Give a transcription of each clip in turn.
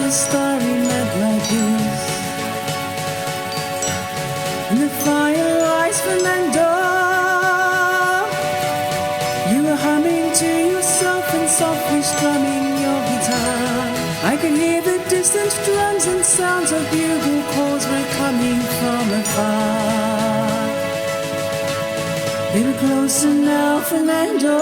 a starry night like this. In the firelight, Fernando, you were humming to yourself and softly strumming your guitar. I could hear the distant drums and sounds of bugle calls were coming from afar. They were closer now, Fernando.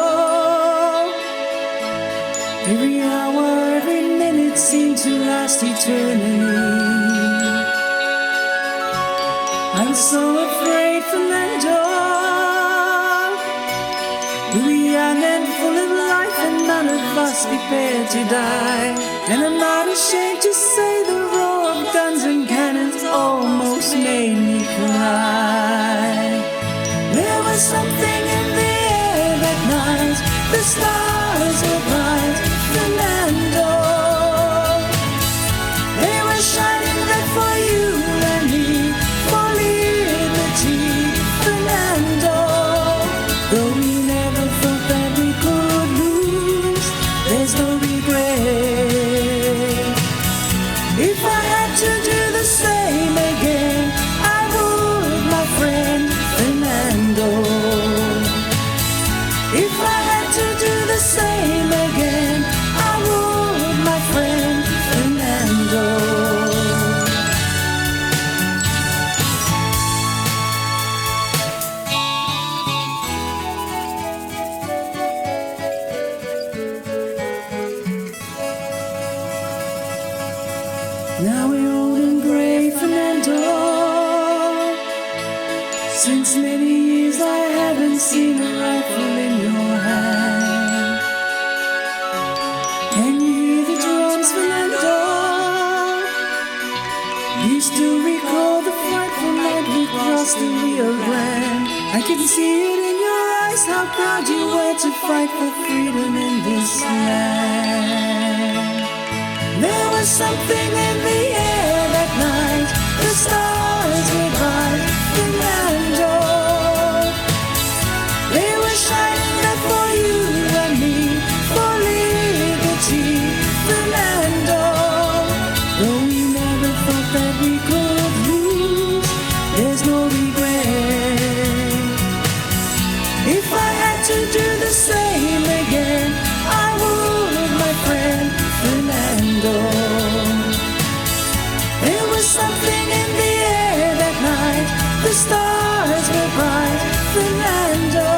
Every hour, every minute seemed to last eternally. I was so afraid, Fernando. We were young and full of life, and none of us prepared to die. And I'm not ashamed to say the roar of guns and cannons almost made me cry. There was something in the air that night. The stars were bright, Fernando. They were shining red for you and me, for liberty, Fernando. Though we never thought that we could lose, there's no regret. If I had to do the same again, I would, my friend, Fernando. If I had to do the same again, I would, my friend, Fernando. Now we're old and grey, Fernando. Since many years I haven't seen a rifle in your hand. Can you hear the drums, Fernando? You still recall the frightful night we crossed the Rio Grande. I can see it in your eyes, how proud you were to fight for freedom in this land. There was something in the air that night. The stars were bright, Fernando. They were shining red for you and me, for liberty, Fernando. Though we never thought that we could lose, there's no regret. If I had to do the same again, I would, my friend, Fernando. There was something in the air that night. The stars were bright, Fernando.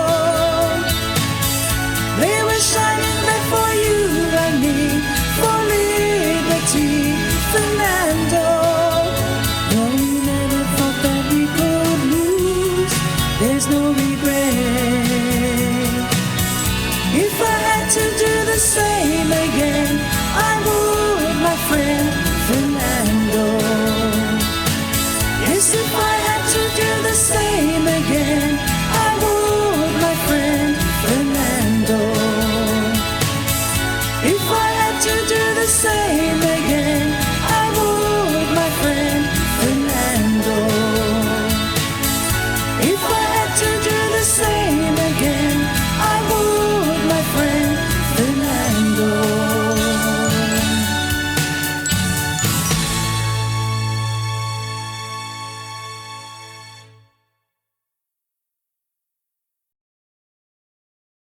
They were shining red for you and me, for liberty, Fernando. Though we never thought that we could lose, there's no regret. If I had to do the same again, I would, my friend, Fernando.